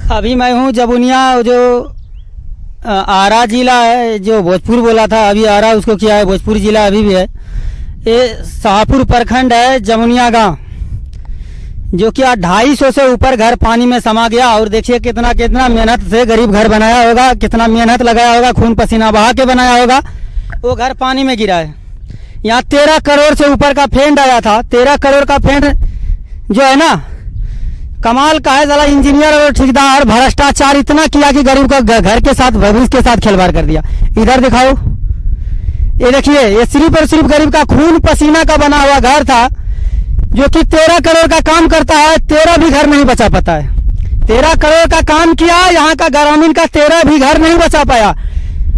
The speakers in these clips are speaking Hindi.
अभी मैं हूँ जमुनिया, जो आरा जिला है, जो भोजपुर बोला था, अभी आरा उसको किया है, भोजपुर जिला अभी भी है। ये शाहपुर प्रखंड है, जमुनिया गांव, जो कि 250 से ऊपर घर पानी में समा गया। और देखिए कितना कितना मेहनत से गरीब घर बनाया होगा, कितना मेहनत लगाया होगा, खून पसीना बहा के बनाया होगा, वो घर पानी में गिरा है। यहाँ 13 करोड़ से ऊपर का फेंड आया था। 13 करोड़ का फेंड जो है ना, कमाल का है। जरा इंजीनियर और ठेकेदार भ्रष्टाचार इतना किया कि गरीब का घर के साथ, भविष्य के साथ खिलवाड़ कर दिया। इधर दिखाओ, ये देखिए, ये सिर्फ और सिर्फ गरीब का खून पसीना का बना हुआ घर था, जो कि 13 करोड़ का काम करता है, 13 भी घर नहीं बचा पाता है। 13 करोड़ का काम किया, यहाँ का ग्रामीण का 13 भी घर नहीं बचा पाया।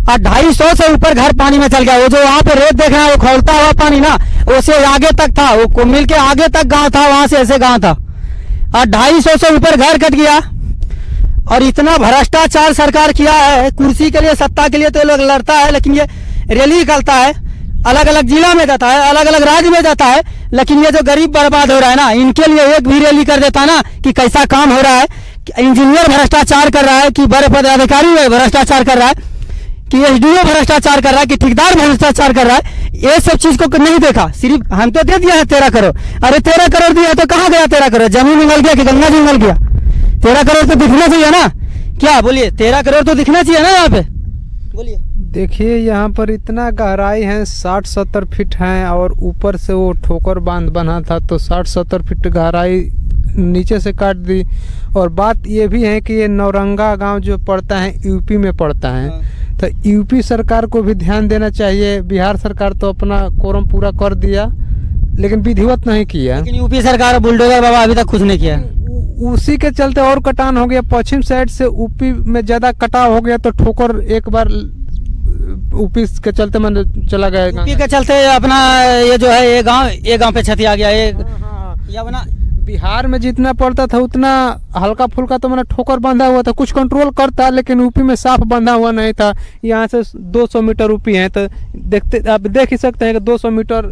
और 250 से ऊपर घर पानी में चल गया। वो जो वहाँ पे रेत देख रहे हैं, वो खोलता हुआ पानी ना, उसे आगे तक था, वो मिल के आगे तक गाँव था, वहां से ऐसे गाँव था। और 250 से ऊपर घर कट गया। और इतना भ्रष्टाचार सरकार किया है, कुर्सी के लिए, सत्ता के लिए तो लोग लड़ता है, लेकिन ये रैली निकलता है, अलग अलग जिला में जाता है, अलग अलग राज्य में जाता है, लेकिन ये जो गरीब बर्बाद हो रहा है ना, इनके लिए एक भी रैली कर देता ना कि कैसा काम हो रहा है, कि इंजीनियर भ्रष्टाचार कर रहा है, कि बड़े पदाधिकारी भ्रष्टाचार कर रहा है, कि एसडीओ भ्रष्टाचार कर रहा है, कि ठेकेदार भ्रष्टाचार कर रहा है, ये सब चीज को नहीं देखा। सिर्फ हम तो दे दिया है 13 करोड़। अरे 13 करोड़ दिया तो कहाँ गया 13 करोड़? जमीन निकल गया कि गंगा जी निकल गया? 13 करोड़ तो दिखना चाहिए ना, क्या बोलिए? 13 करोड़ तो दिखना चाहिए ना यहाँ पे, बोलिए। देखिए यहाँ पर इतना गहराई है, 60-70 फीट है, और ऊपर से वो ठोकर बांध बना था, तो 60-70 फीट गहराई नीचे से काट दी। और बात ये भी है कि ये नौरंगा गांव जो पड़ता है, यूपी में पड़ता है। तो यूपी सरकार को भी ध्यान देना चाहिए। बिहार सरकार तो अपना कोरम पूरा कर दिया, लेकिन विधिवत नहीं किया। लेकिन यूपी सरकार बुलडोजर बाबा अभी तक कुछ नहीं किया। उसी के चलते और कटान हो गया। पश्चिम साइड से यूपी में ज्यादा कटाव हो गया, तो ठोकर एक बार यूपी के चलते मैंने चला गया। यूपी के चलते अपना ये जो है, ये गांव पे क्षति आ गया। ये अपना बिहार में जितना पड़ता था उतना हल्का फुल्का तो मैंने ठोकर बांधा हुआ था, कुछ कंट्रोल करता, लेकिन यूपी में साफ बांधा हुआ नहीं था। यहाँ से 200 मीटर यूपी है, तो देखते आप देख ही सकते हैं कि 200 मीटर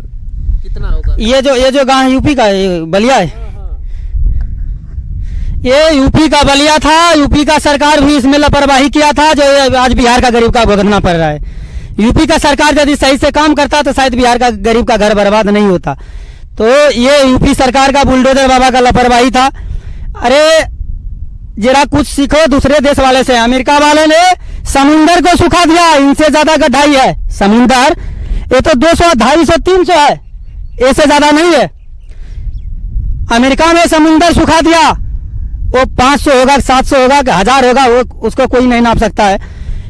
कितना होगा। ये जो गांव यूपी का बलिया है, ये यूपी का बलिया था। यूपी का सरकार भी इसमें लापरवाही किया था, जो आज बिहार का गरीब का भुगतना पड़ रहा है। यूपी का सरकार यदि सही से काम करता तो शायद बिहार का गरीब का घर बर्बाद नहीं होता। तो ये यूपी सरकार का बुलडोजर बाबा का लापरवाही था। अरे जरा कुछ सीखो दूसरे देश वाले से। अमेरिका वाले ने समुंदर को सुखा दिया, इनसे ज्यादा गहराई है समुंदर। ये तो 200, 250, 300 है, ऐसे ज्यादा नहीं है। अमेरिका में समुंदर सुखा दिया, वो 500 होगा, 700 होगा, 1000 होगा, वो उसको कोई नहीं नाप सकता है,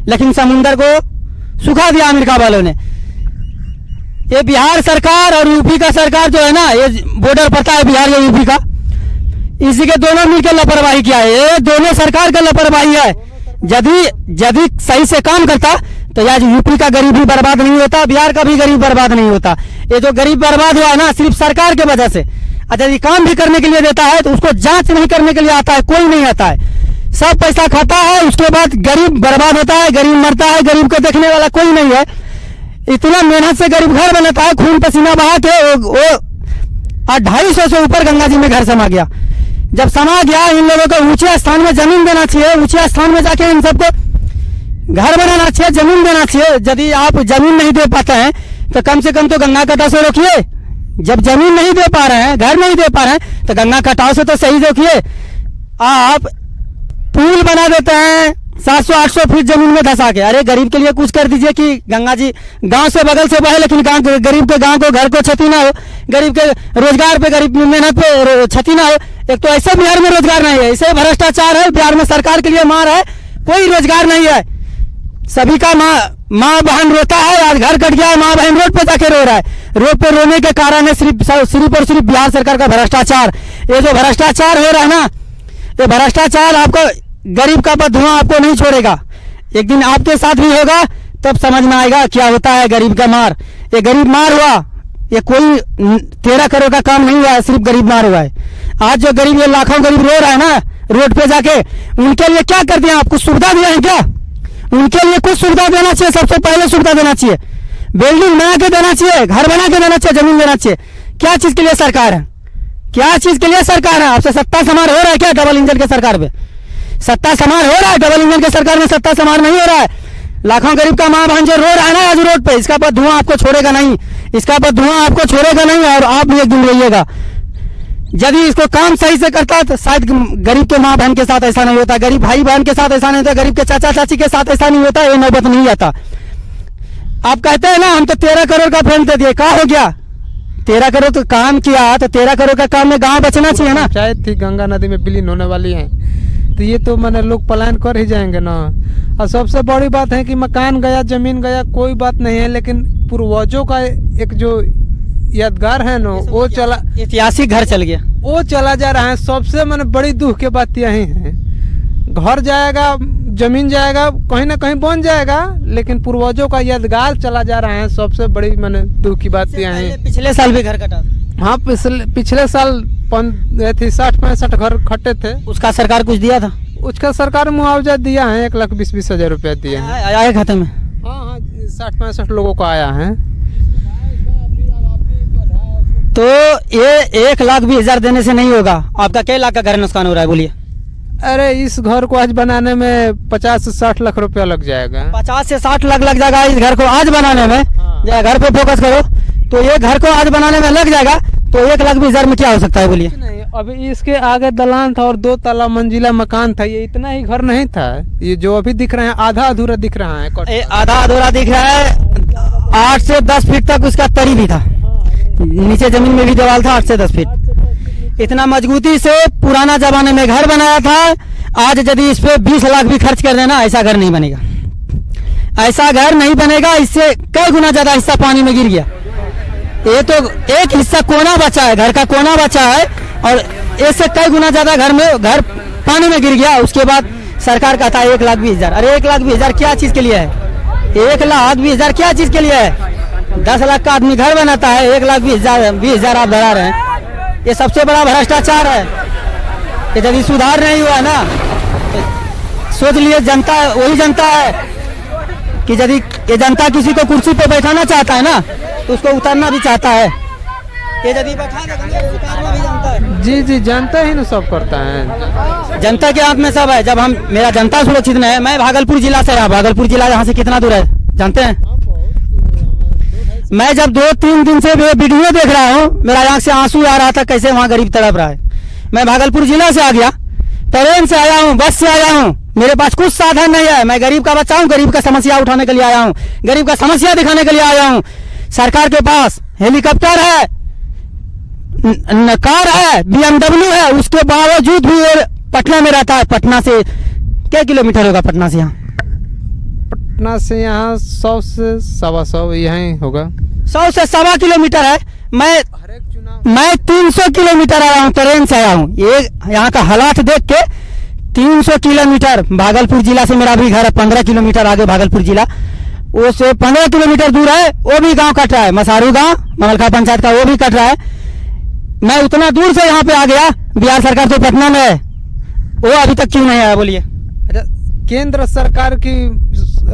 लेकिन समुंदर को सुखा दिया अमेरिका वालों ने। ये बिहार सरकार और यूपी का सरकार जो है ना, ये बॉर्डर पड़ता है बिहार या यूपी का, इसी के दोनों मिलकर लापरवाही किया है। ये दोनों सरकार का लापरवाही है। यदि सही से काम करता तो आज यूपी का गरीब भी बर्बाद नहीं होता, बिहार का भी गरीब बर्बाद नहीं होता। ये जो गरीब बर्बाद हुआ है ना, सिर्फ सरकार के वजह से। यदि काम भी करने के लिए देता है तो उसको जांच नहीं करने के लिए आता है, कोई नहीं आता है। सब पैसा खाता है, उसके बाद गरीब बर्बाद होता है, गरीब मरता है, गरीब को देखने वाला कोई नहीं है। इतना मेहनत से गरीब घर बनाता है, खून पसीना बहा के। वो 250 से ऊपर गंगा जी में घर समा गया। जब समा गया, इन लोगों को ऊंचे स्थान में जमीन देना चाहिए, ऊंचे स्थान में जाके इन सबको घर बनाना चाहिए, जमीन देना चाहिए। यदि आप जमीन नहीं दे पाते हैं तो कम से कम तो गंगा कटाव से रोकिए। जब जमीन नहीं दे पा रहे हैं, घर नहीं दे पा रहे हैं, तो गंगा कटाव से तो सही रोकिए। आप पुल बना देते हैं 700-800 फीट जमीन में धंसा के। अरे गरीब के लिए कुछ कर दीजिए कि गंगा जी गांव से बगल से बहे, लेकिन गरीब के गांव को, घर को क्षति ना हो, गरीब के रोजगार पे, गरीब मेहनत पे क्षति ना हो। एक तो ऐसे बिहार में रोजगार नहीं है, ऐसे भ्रष्टाचार है बिहार में, सरकार के लिए मार है, कोई रोजगार नहीं है। सभी का माँ बहन रोता है। आज घर कट गया है, माँ बहन रोड पे जाके रो रहा है। रोड पे रोने के कारण है सिर्फ और सिर्फ बिहार सरकार का भ्रष्टाचार। ये जो भ्रष्टाचार हो रहा है ना, ये भ्रष्टाचार आपको, गरीब का बदधुआं आपको नहीं छोड़ेगा। एक दिन आपके साथ भी होगा, तब समझ में आएगा क्या होता है गरीब का मार। ये गरीब मार हुआ, ये कोई 13 करोड़ का काम नहीं हुआ है, सिर्फ गरीब मार हुआ है। आज जो गरीब, ये लाखों गरीब रो रहा है ना रोड पे जाके, उनके लिए क्या कर दिया? आप कुछ सुविधा दिया है क्या? उनके लिए कुछ सुविधा देना चाहिए। सबसे पहले सुविधा देना चाहिए, बिल्डिंग बना के देना चाहिए, घर बना के देना चाहिए, जमीन देना चाहिए। क्या चीज के लिए सरकार है? क्या चीज के लिए सरकार है? आपसे सत्ता समारोह हो रहा है क्या डबल इंजन के सरकार पे? सत्ता समान हो रहा है, डबल इंजन की सरकार में सत्ता समान नहीं हो रहा है। लाखों गरीब का मां बहन जो रो रहा है ना आज रोड पे, इसका पर धुआं आपको छोड़ेगा नहीं, इसका पर धुआं आपको छोड़ेगा नहीं, और आप भी एक दिन रहिएगा। यदि इसको काम सही से करता तो शायद गरीब के माँ बहन के साथ ऐसा नहीं होता, गरीब भाई बहन के साथ ऐसा नहीं होता, गरीब के चाचा चाची के साथ ऐसा नहीं होता, ये नौबत नहीं आता। आप कहते हैं ना हम तो 13 करोड़ का फंड दे दिए, क्या हो गया? 13 करोड़ तो काम किया, तो 13 करोड़ का काम में गांव बचना चाहिए ना। पंचायत थी गंगा नदी में विलीन होने वाली है, तो ये तो मैंने लोग पलायन कर ही जाएंगे ना। और सबसे बड़ी बात है कि मकान गया, जमीन गया, कोई बात नहीं है, लेकिन पूर्वजों का एक जो यादगार है ना वो चला, ऐतिहासिक घर चल गया, वो चला जा रहा है। सबसे मैंने बड़ी दुख की बात यही है, घर जाएगा, जमीन जाएगा, कहीं ना कहीं बन जाएगा, लेकिन पूर्वजों का यादगार चला जा रहा है। सबसे बड़ी मैंने दुख की बात यह है। पिछले साल भी घर कटा, हाँ पिछले साल 60-65 घर खटे थे, उसका सरकार कुछ दिया था? उसका सरकार मुआवजा दिया है, 1,20,000 रुपया दिया है। आया खाते में? हाँ 60-65 लोगों को आया है। तो ये 1,20,000 देने से नहीं होगा, आपका कई लाख का घर नुकसान हो रहा है, बोलिए। अरे इस घर को आज बनाने में 50 से 60 लाख रुपया लग जाएगा। 50 से 60 लाख लग जाएगा इस घर को आज बनाने में। हाँ। घर पे फोकस करो, तो ये घर को आज बनाने में लग जाएगा, तो 1,20,000 में क्या हो सकता है, बोलिए? नहीं, अभी इसके आगे दलान था और 2 ताला मंजिला मकान था, ये इतना ही घर नहीं था। ये जो अभी दिख रहा है आधा अधूरा दिख रहा है, आधा अधूरा दिख रहा है। 8 से 10 फीट तक उसका तरी भी था, नीचे जमीन में भी दीवार था 8 से 10 फीट। इतना मजबूती से पुराना जमाने में घर बनाया था। आज यदि इस पे 20 लाख भी खर्च कर देना, ऐसा घर नहीं बनेगा, ऐसा घर नहीं बनेगा। इससे कई गुना ज्यादा हिस्सा पानी में गिर गया। ये तो एक हिस्सा कोना बचा है, घर का कोना बचा है, और इससे कई गुना ज्यादा घर पानी में गिर गया। उसके बाद सरकार कहता है 1,20,000। अरे 1,20,000 क्या चीज के लिए है? 1,20,000 क्या चीज के लिए है? 10 लाख का आदमी घर बनाता है, 1,20,000 आप धरा रहे हैं। ये सबसे बड़ा भ्रष्टाचार है। ये यदि सुधार नहीं हुआ ना, तो सोच लिए जनता वही जनता है कि यदि ये जनता किसी को कुर्सी पे बैठाना चाहता है ना, तो उसको उतारना भी चाहता है। ये यदि बैठा देगा तो उतारना भी जानता है। जी जनता ही ना सब करता है, जनता के हाथ में सब है। जब हम मेरा जनता सुरक्षित नहीं है, मैं भागलपुर जिला से रहा, भागलपुर जिला यहाँ से कितना दूर है जानते हैं? मैं जब 2-3 दिन से वीडियो देख रहा हूँ, मेरा आंख से आंसू आ रहा था, कैसे वहाँ गरीब तड़प रहा है। मैं भागलपुर जिला से आ गया, ट्रेन से आया हूँ, बस से आया हूँ, मेरे पास कुछ साधन नहीं है। मैं गरीब का बच्चा हूँ, गरीब का समस्या उठाने के लिए आया हूँ, गरीब का समस्या दिखाने के लिए आया हूँ। सरकार के पास हेलीकॉप्टर है, कार है, BMW है, उसके बावजूद भी पटना में रहता है। पटना से क्या किलोमीटर होगा? पटना से यहाँ पटना से यहाँ 100 से 125 यही होगा, 100 से 1.25 किलोमीटर है। मैं 300 किलोमीटर आया हूँ, ट्रेन से आया हूँ। ये यहाँ का हालात देख के 300 किलोमीटर, भागलपुर जिला से मेरा भी घर है 15 किलोमीटर आगे भागलपुर जिला, वो से 15 किलोमीटर दूर है, वो भी गांव कट रहा है, मसारू गांव ममलखा पंचायत का, वो भी कट रहा है। मैं उतना दूर से यहाँ पे आ गया, बिहार सरकार तो पटना में है, वो अभी तक क्यों नहीं आया, बोलिए? केंद्र सरकार की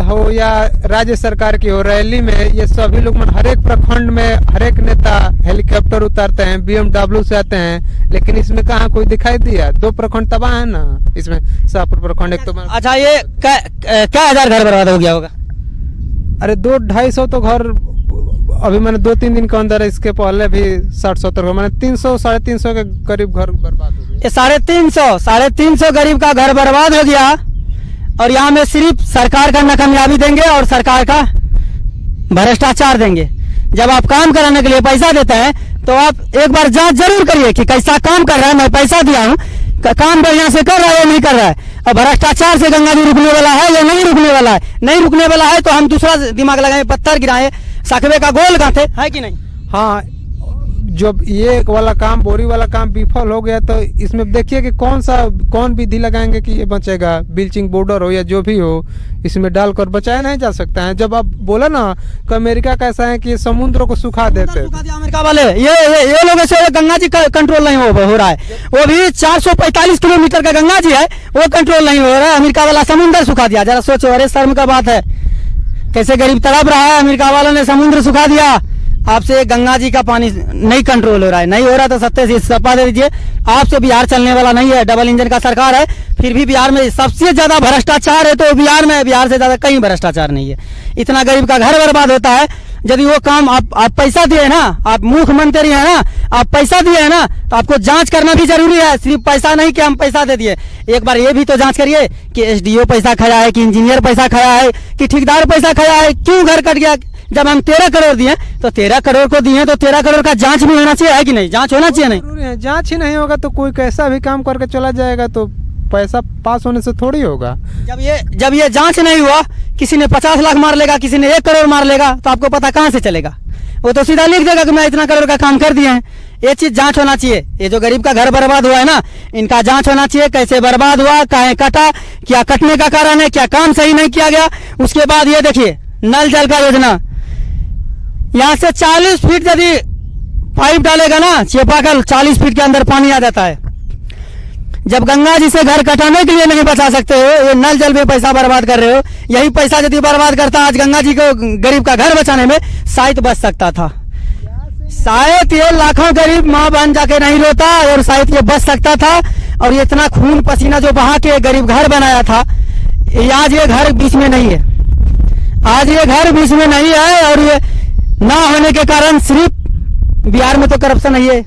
हो या राज्य सरकार की हो, रैली में ये सभी लोग हर एक प्रखंड में हर एक नेता हेलीकॉप्टर उतारते हैं, BMW से आते हैं, लेकिन इसमें कहाँ कोई दिखाई दिया? 2 प्रखंड तबाह है ना इसमें, शाहपुर प्रखंड एक तो। अच्छा, ये क्या 1000 घर बर्बाद हो गया होगा? अरे 200-250 तो घर अभी मैंने 2-3 दिन के अंदर, इसके पहले भी 60-70 मैंने 300-350 के करीब घर बर्बाद हो गया। ये 350 गरीब का घर बर्बाद हो गया। और यहाँ में सिर्फ सरकार का नाकामयाबी देंगे और सरकार का भ्रष्टाचार देंगे। जब आप काम कराने के लिए पैसा देते हैं, तो आप एक बार जांच जरूर करिए कि कैसा काम कर रहा है। मैं पैसा दिया हूँ, काम बढ़िया से कर रहा है या नहीं कर रहा है, और भ्रष्टाचार से गंगा जी रुकने वाला है या नहीं रुकने वाला है। नहीं रुकने वाला है तो हम दूसरा दिमाग लगाए, पत्थर गिराए, साकवे का गोल गांथे, है कि नहीं? हाँ, जब ये वाला काम, बोरी वाला काम विफल हो गया, तो इसमें देखिए कि कौन विधि लगाएंगे कि ये बचेगा। ब्लीचिंग पाउडर हो या जो भी हो, इसमें डालकर बचाया नहीं जा सकता है। जब आप बोला ना कि अमेरिका कैसा है कि समुद्र को सुखा देते हैं, अमेरिका वाले ये लोगों से गंगा जी का कंट्रोल नहीं हो रहा है। वो भी 445 किलोमीटर का गंगा जी है, वो कंट्रोल नहीं हो रहा है। अमेरिका वाला समुद्र सुखा दिया, जरा सोचो, अरे शर्म का बात है, कैसे गरीब तड़प रहा है। अमेरिका वालों ने समुद्र सुखा दिया, आपसे गंगा जी का पानी नहीं कंट्रोल हो रहा है। नहीं हो रहा तो सत्य से इस्तीफा दे दीजिए। आपसे बिहार चलने वाला नहीं है, डबल इंजन का सरकार है। फिर भी बिहार में सबसे ज्यादा भ्रष्टाचार है तो बिहार में, बिहार से ज्यादा कहीं भ्रष्टाचार नहीं है। इतना गरीब का घर बर्बाद होता है। यदि वो काम आप पैसा दिए ना, आप मुख्यमंत्री है ना, आप पैसा दिए है ना, तो आपको जांच करना भी जरूरी है। सिर्फ पैसा नहीं कि हम पैसा दे दिए, एक बार ये भी तो जांच करिए कि एसडीओ पैसा खाया है, कि इंजीनियर पैसा खाया है, कि ठेकेदार पैसा खाया है, क्यों घर कट गया। जब हम 13 करोड़ दिए तो 13 करोड़ को दिए तो 13 करोड़ का जांच भी होना चाहिए, है कि नहीं? जांच होना चाहिए नहीं? जरूरी है, जांच ही नहीं होगा तो कोई कैसा भी काम करके चला जाएगा तो पैसा पास होने से थोड़ी होगा। जब ये जांच नहीं हुआ, किसी ने 50 लाख मार लेगा, किसी ने 1 करोड़ मार लेगा, तो आपको पता कहाँ से चलेगा? वो तो सीधा लिख देगा कि मैं इतना करोड़ का काम कर दिए हैं। ये चीज जांच होना चाहिए। ये जो गरीब का घर बर्बाद हुआ है ना, इनका जांच होना चाहिए, कैसे बर्बाद हुआ, काहे कटा, क्या कटने का कारण है, क्या काम सही नहीं किया गया। उसके बाद ये देखिए नल जल का योजना, यहाँ से 40 फीट यदि पाइप डालेगा ना, चेपाकल 40 फीट के अंदर पानी आ जाता है। जब गंगा जी से घर कटाने के लिए नहीं बचा सकते हो, ये नल जल में पैसा बर्बाद कर रहे हो। यही पैसा यदि बर्बाद करता आज गंगा जी को, गरीब का घर बचाने में शायद बच सकता था। शायद ये लाखों गरीब माँ बहन जाके नहीं रोता और शायद ये बच सकता था। और ये इतना खून पसीना जो बहा के गरीब घर बनाया था, आज ये घर बीच में नहीं है। आज ये घर बीच में नहीं है और ये ना होने के कारण सिर्फ बिहार में तो करप्शन है। ये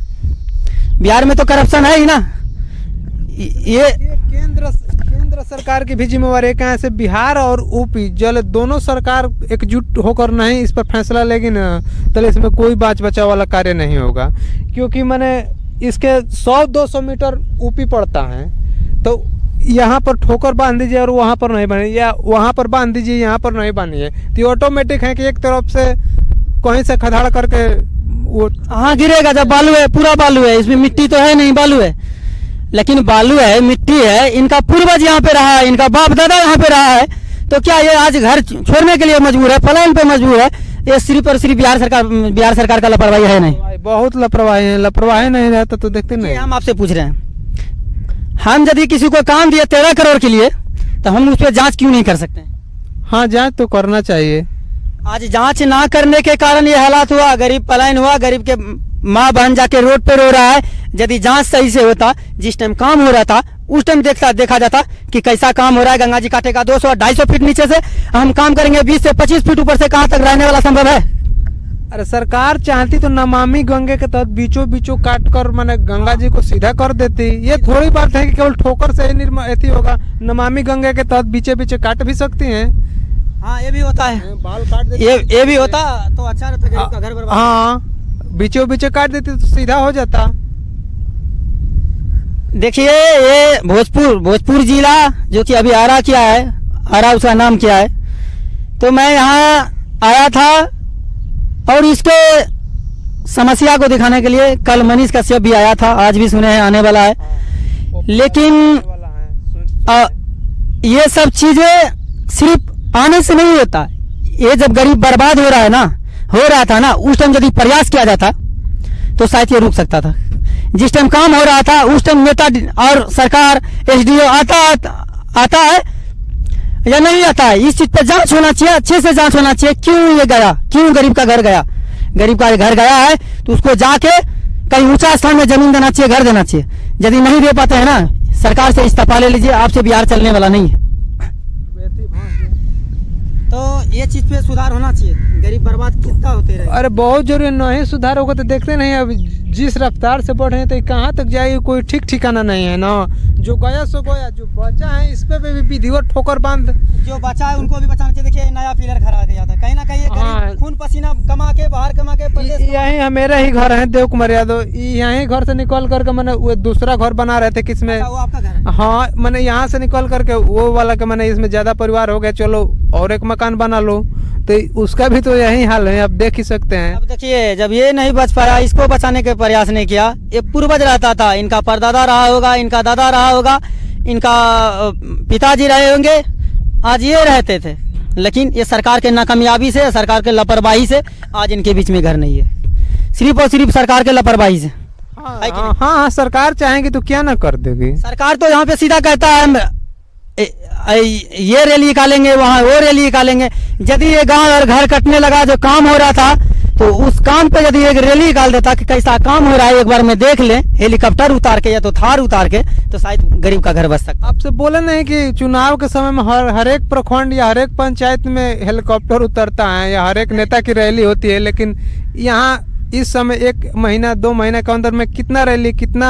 बिहार में तो करप्शन है ही ना। ये केंद्र सरकार की भी जिम्मेवारी है। कहाँ से बिहार और यूपी जल दोनों सरकार एकजुट होकर नहीं इस पर फैसला लेगी ना, तो इसमें कोई बाच बचाव वाला कार्य नहीं होगा। क्योंकि मैंने इसके 100-200 मीटर यूपी पड़ता है, तो यहाँ पर ठोकर बांध दीजिए और वहाँ पर नहीं बने, या वहाँ पर बांध दीजिए यहाँ पर नहीं बनिए, तो ये ऑटोमेटिक है कि एक तरफ से कहीं से खदाड़ करके वो हाँ गिरेगा। जब बालू है, पूरा बालू है, इसमें मिट्टी तो है नहीं, बालू है। लेकिन बालू है, मिट्टी है, इनका पूर्वज यहाँ पे रहा है, इनका बाप दादा यहाँ पे रहा है, तो क्या ये आज घर छोड़ने के लिए मजबूर है, पलायन पे मजबूर है? ये सिर्फ और सिर्फ बिहार सरकार का लापरवाही है नहीं? बहुत लापरवाही है। लापरवाही नहीं रहता तो देखते नहीं। हम आपसे पूछ रहे हैं, हम यदि किसी को काम दिए 13 करोड़ के लिए, तो हम उस पर जांच क्यों नहीं कर सकते? हाँ, जांच तो करना चाहिए। आज जांच ना करने के कारण ये हालात हुआ, गरीब पलायन हुआ, गरीब के माँ बहन जाके रोड पे रो रहा है। यदि जांच सही से होता, जिस टाइम काम हो रहा था उस टाइम देखा जाता कि कैसा काम हो रहा है। गंगा जी काटेगा 200-250 फीट नीचे से, हम काम करेंगे 20 से 25 फीट ऊपर से, कहाँ तक रहने वाला संभव है? अरे सरकार चाहती तो नमामि गंगे के तहत बीचों काट कर मैंने गंगा जी को सीधा कर देती। ये थोड़ी बात है कि केवल ठोकर से ही होगा। नमामि गंगे के तहत बीचे काट भी सकती हैं। हाँ, ये भी होता है, बाल काट देती, ये भी होता तो अच्छा रहता, गरीब का घर बर्बाद। हाँ, बीचों काट देती तो सीधा हो जाता। देखिए ये भोजपुर जिला जो कि अभी आरा किया है, आरा उसका नाम क्या है, तो मैं यहाँ आया था और इसके समस्या को दिखाने के लिए कल मनीष कश्यप भी आया था, आज भी सुने हैं आने वाला है। लेकिन ये सब चीजें सिर्फ आने से नहीं होता। ये जब गरीब बर्बाद हो रहा था ना, उस टाइम यदि प्रयास किया जाता तो शायद ये रुक सकता था। जिस टाइम काम हो रहा था उस टाइम नेता और सरकार, एसडीओ आता है या नहीं आता है, इस चीज पे जांच होना चाहिए, अच्छे से जांच होना चाहिए। क्यों ये गया, क्यों गरीब का घर गया? गरीब का घर गया है तो उसको जाके कहीं ऊंचा स्थान में जमीन देना चाहिए, घर देना चाहिए। यदि नहीं दे पाते हैं ना, सरकार से इस्तीफा ले लीजिए, आपसे बिहार चलने वाला नहीं है। तो ये चीज पे सुधार होना चाहिए। गरीब बर्बाद कितना होते रहे। अरे बहुत जरूरी, नहीं सुधार होगा तो देखते नहीं अब जिस रफ्तार से बढ़ रहे हैं तो कहाँ तक जाएगी, कोई ठीक ठिकाना नहीं है ना। जो गया सो गया, जो बचा है इस पे भी विधिवत ठोकर बांध, जो बचा है उनको भी बचाना चाहिए। देखिए नया पिलर खड़ा गया था, कहीं ना कहीं हाँ, खून पसीना कमा के प्रदेश यही मेरा ही घर है देव कुमार यादव, यही घर से निकल करके मैंने वो दूसरा घर बना रहे थे किसमें। वो आपका घर है? हाँ, मैंने यहाँ से निकल करके वो वाला के मैंने इसमें ज्यादा परिवार हो गया, चलो और एक मकान बना लो, तो उसका भी तो यही हाल है, आप देख ही सकते हैं। अब देखिए जब ये नहीं बच पाया, इसको बचाने के प्रयास नहीं किया, ये पूर्वज रहता था, इनका परदादा रहा होगा, इनका दादा रहा होगा, इनका पिताजी रहे होंगे, आज ये रहते थे। लेकिन ये सरकार के नाकामयाबी से, सरकार के लापरवाही से आज इनके बीच में घर नहीं है, सिर्फ और सिर्फ सरकार के लापरवाही से। हाँ, सरकार चाहेगी तो क्या ना कर देगी। सरकार तो यहाँ पे सीधा कहता है ये रैली निकालेंगे, वहाँ वो रैली निकालेंगे। यदि ये गांव और घर कटने लगा, जो काम हो रहा था तो उस काम पे यदि एक रैली निकाल देता कि कैसा काम हो रहा है, एक बार में देख ले, हेलीकॉप्टर उतार के या तो थार उतार के, तो शायद गरीब का घर बच सकता। आपसे बोले नहीं कि चुनाव के समय में हर एक प्रखंड या हर एक पंचायत में हेलीकॉप्टर उतरता है या हर एक नेता की रैली होती है, लेकिन यहाँ इस समय 1 महीना 2 महीने के अंदर में कितना रैली, कितना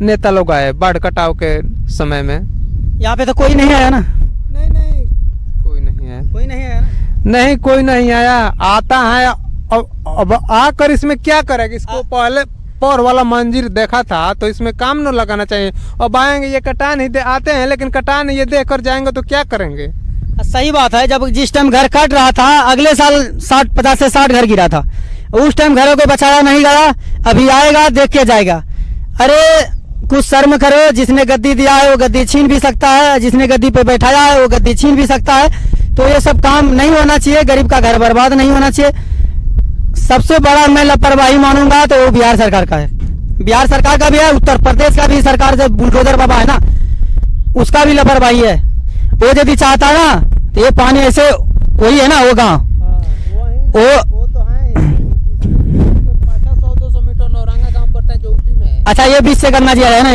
नेता लोग आए बाढ़ कटाव के समय में? यहाँ पे तो कोई नहीं आया ना। नहीं कोई नहीं आया, कोई नहीं आया ना। नहीं कोई नहीं आया। आता है अब आकर इसमें क्या करेगा? इसको पहले पौर वाला मंजिल देखा था तो इसमें काम न लगाना चाहिए। अब आएंगे ये कटा नहीं दे, आते हैं लेकिन कटा नहीं ये देख कर जाएंगे तो क्या करेंगे? सही बात है, जब जिस टाइम घर कट रहा था, अगले साल 50 से 60 घर गिरा था, उस टाइम घरों को बचाया नहीं गया। अभी आएगा, देख के जाएगा। अरे कुछ शर्म करो, जिसने गद्दी दिया है वो गद्दी छीन भी सकता है, जिसने गद्दी पे बैठाया है वो गद्दी छीन भी सकता है। तो ये सब काम नहीं होना चाहिए, गरीब का घर बर्बाद नहीं होना चाहिए। सबसे बड़ा मैं लापरवाही मानूंगा तो वो बिहार सरकार का है। बिहार सरकार का भी है, उत्तर प्रदेश का भी सरकार जो बुलडोजर बाबा है ना, उसका भी लापरवाही है। वो यदि चाहता ना तो ये पानी ऐसे, वही है ना वो गाँव, वो तो है 100-200 मीटर नौरंगा गांव पड़ता है जो यूपी में है। अच्छा ये बीच से करना चाहिए है ना।